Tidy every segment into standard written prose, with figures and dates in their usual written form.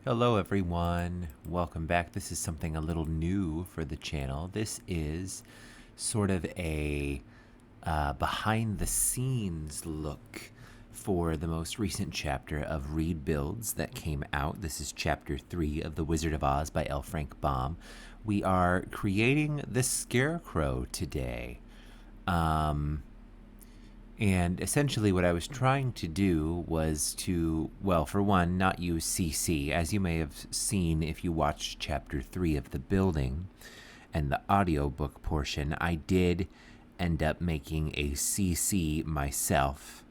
Hello everyone, welcome back. This is something a little new for the channel. This is sort of a behind the scenes look for the most recent chapter of OzzyBuilds that came out. This is chapter 3 of The Wizard of Oz by L. Frank Baum. We are creating the Scarecrow today. And essentially what I was trying to do was to, well, for one, not use CC. As you may have seen if you watched chapter 3 of the building and the audiobook portion, I did end up making a CC myself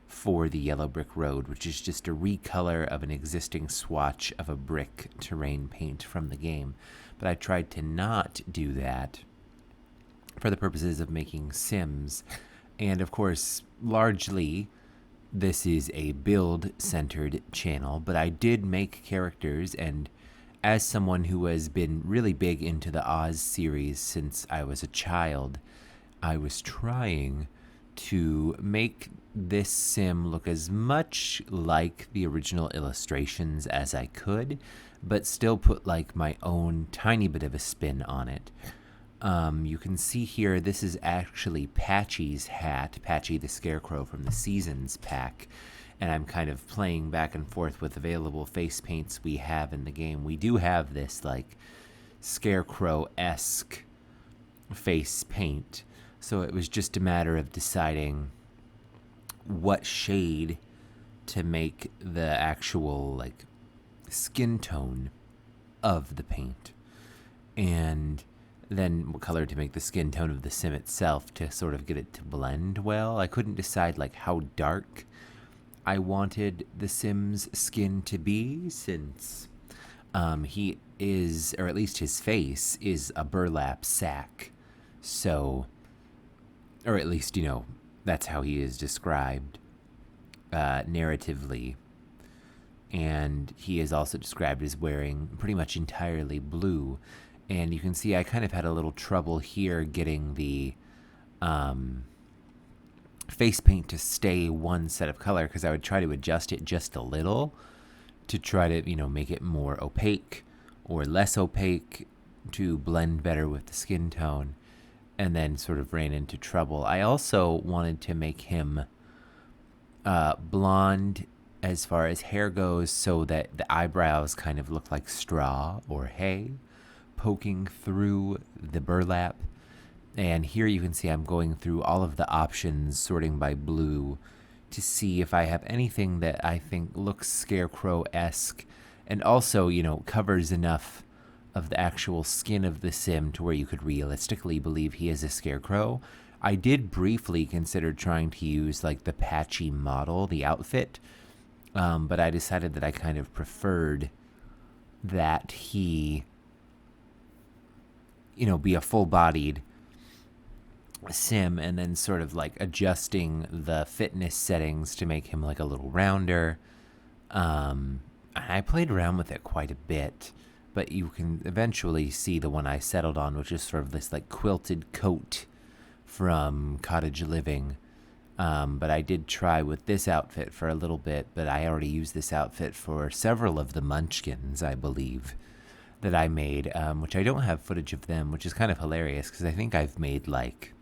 for the Yellow Brick Road, which is just a recolor of an existing swatch of a brick terrain paint from the game. But I tried to not do that for the purposes of making Sims. And of course, largely, this is a build-centered channel, but I did make characters, and as someone who has been really big into the Oz series since I was a child, I was trying to make this sim look as much like the original illustrations as I could, but still put like my own tiny bit of a spin on it. You can see here, this is actually Patchy's hat, Patchy the Scarecrow from the Seasons pack, and I'm kind of playing back and forth with available face paints we have in the game. We do have this, like, Scarecrow-esque face paint, so it was just a matter of deciding what shade to make the actual, like, skin tone of the paint, and then what color to make the skin tone of the sim itself to sort of get it to blend well. I couldn't decide like how dark I wanted the sim's skin to be, since he is, or at least his face is, a burlap sack. So, or at least, you know, that's how he is described narratively. And he is also described as wearing pretty much entirely blue. And you can see I kind of had a little trouble here getting the face paint to stay one set of color, because I would try to adjust it just a little to try to, you know, make it more opaque or less opaque to blend better with the skin tone, and then sort of ran into trouble. I also wanted to make him blonde as far as hair goes, so that the eyebrows kind of look like straw or hay poking through the burlap. And here you can see I'm going through all of the options, sorting by blue, to see if I have anything that I think looks Scarecrow-esque and also, you know, covers enough of the actual skin of the sim to where you could realistically believe he is a scarecrow. I did briefly consider trying to use like the Patchy model, the outfit, but I decided that I kind of preferred that he, you know, be a full-bodied sim, and then sort of like adjusting the fitness settings to make him like a little rounder. I played around with it quite a bit, but you can eventually see the one I settled on, which is sort of this like quilted coat from Cottage Living. But I did try with this outfit for a little bit, but I already used this outfit for several of the Munchkins, I believe, that I made, which I don't have footage of them, which is kind of hilarious, because I think I've made like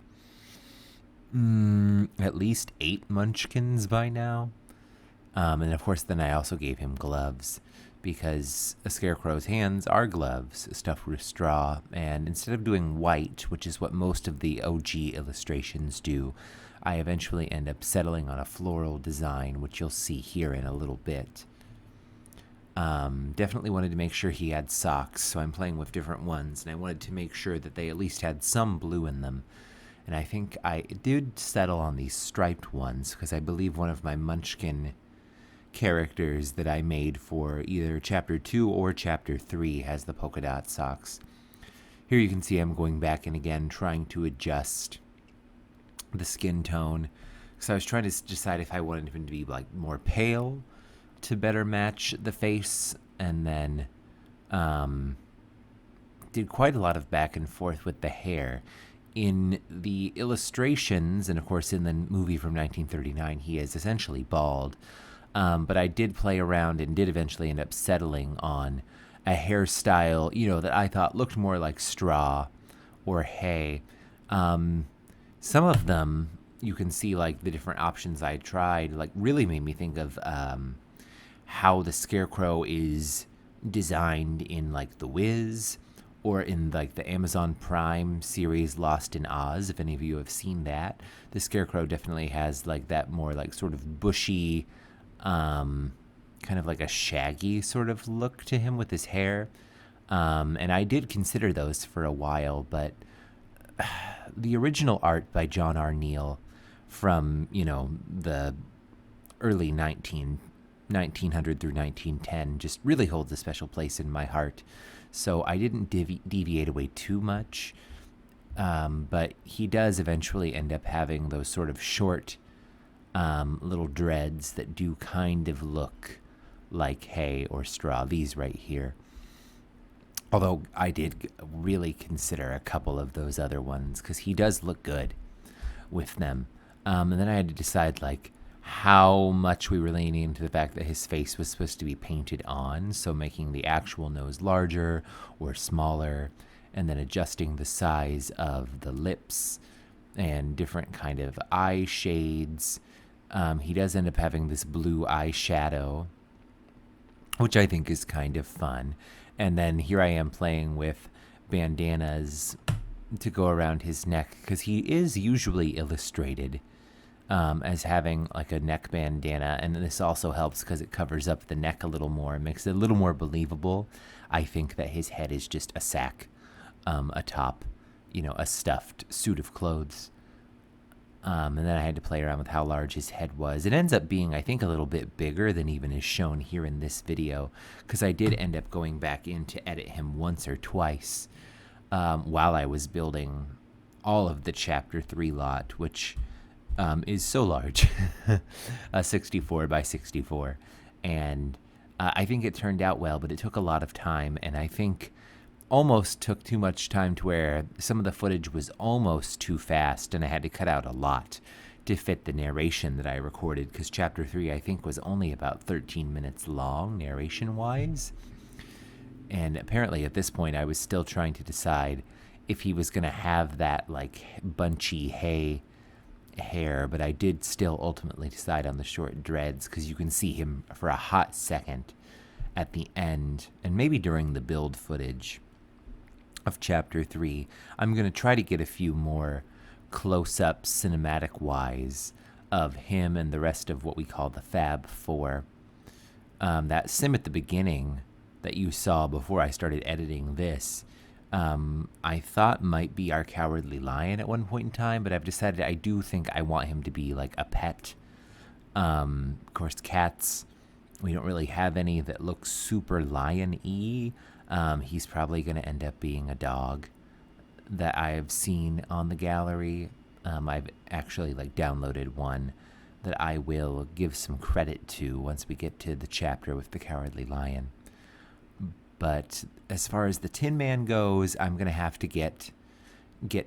at least 8 Munchkins by now. And of course then I also gave him gloves, because a scarecrow's hands are gloves stuffed with straw, and instead of doing white, which is what most of the OG illustrations do, I eventually end up settling on a floral design, which you'll see here in a little bit. Definitely wanted to make sure he had socks, so I'm playing with different ones, and I wanted to make sure that they at least had some blue in them. And I think I did settle on these striped ones, because I believe one of my Munchkin characters that I made for either Chapter 2 or Chapter 3 has the polka dot socks. Here you can see I'm going back and again trying to adjust the skin tone, because I was trying to decide if I wanted him to be like more pale to better match the face, and then did quite a lot of back and forth with the hair. In the illustrations, and of course in the movie from 1939, he is essentially bald. But I did play around and did eventually end up settling on a hairstyle, that I thought looked more like straw or hay. Some of them, you can see like the different options I tried, like really made me think of how the Scarecrow is designed in like The Wiz or in like the Amazon Prime series Lost in Oz. If any of you have seen that, the Scarecrow definitely has like that more like sort of bushy, kind of like a shaggy sort of look to him with his hair. And I did consider those for a while, but the original art by John R. Neal from, the early 1900 through 1910 just really holds a special place in my heart. So I didn't deviate away too much. But he does eventually end up having those sort of short little dreads that do kind of look like hay or straw, these right here. Although I did really consider a couple of those other ones because he does look good with them. And then I had to decide like how much we were leaning into the fact that his face was supposed to be painted on, so making the actual nose larger or smaller, and then adjusting the size of the lips and different kind of eye shades. He does end up having this blue eyeshadow, which I think is kind of fun. And then here I am playing with bandanas to go around his neck, because he is usually illustrated as having like a neck bandana, and this also helps because it covers up the neck a little more and makes it a little more believable. I think that his head is just a sack atop, a stuffed suit of clothes. And then I had to play around with how large his head was. It ends up being, I think, a little bit bigger than even is shown here in this video, because I did end up going back in to edit him once or twice while I was building all of the Chapter 3 lot, which is so large, 64 by 64. And I think it turned out well, but it took a lot of time, and I think almost took too much time to where some of the footage was almost too fast, and I had to cut out a lot to fit the narration that I recorded, because Chapter 3, I think, was only about 13 minutes long, narration-wise. And apparently at this point, I was still trying to decide if he was going to have that, like, bunchy hay hair, but I did still ultimately decide on the short dreads, because you can see him for a hot second at the end, and maybe during the build footage of Chapter 3. I'm going to try to get a few more close-ups, cinematic-wise, of him and the rest of what we call the Fab Four. That sim at the beginning that you saw before I started editing this, I thought might be our Cowardly Lion at one point in time, but I've decided I do think I want him to be like a pet. Of course, cats, we don't really have any that look super lion-y. He's probably going to end up being a dog that I've seen on the gallery. I've actually downloaded one that I will give some credit to once we get to the chapter with the Cowardly Lion. But as far as the Tin Man goes, I'm going to have to get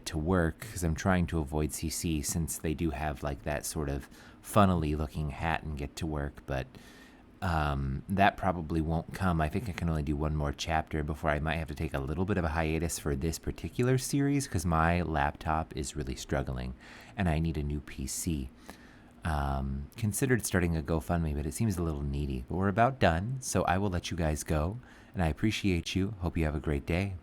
to work, because I'm trying to avoid CC, since they do have that sort of funnily looking hat and get to work. But that probably won't come. I think I can only do one more chapter before I might have to take a little bit of a hiatus for this particular series, because my laptop is really struggling and I need a new PC. Considered starting a GoFundMe, but it seems a little needy. But we're about done, so I will let you guys go, and I appreciate you. Hope you have a great day.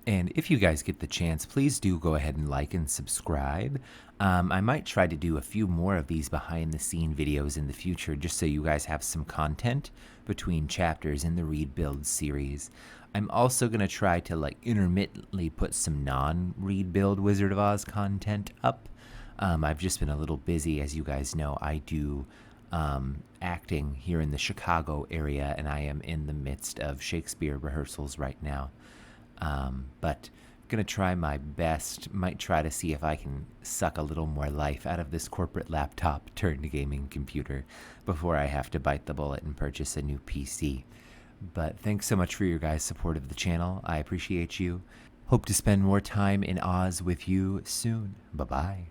And if you guys get the chance, please do go ahead and like and subscribe. I might try to do a few more of these behind-the-scene videos in the future, just so you guys have some content between chapters in the Read Build series. I'm also going to try to intermittently put some non-Read Build Wizard of Oz content up. I've just been a little busy. As you guys know, I do acting here in the Chicago area, and I am in the midst of Shakespeare rehearsals right now. But gonna try my best. Might try to see if I can suck a little more life out of this corporate laptop turned gaming computer before I have to bite the bullet and purchase a new PC. But thanks so much for your guys' support of the channel. I appreciate you. Hope to spend more time in Oz with you soon. Bye-bye.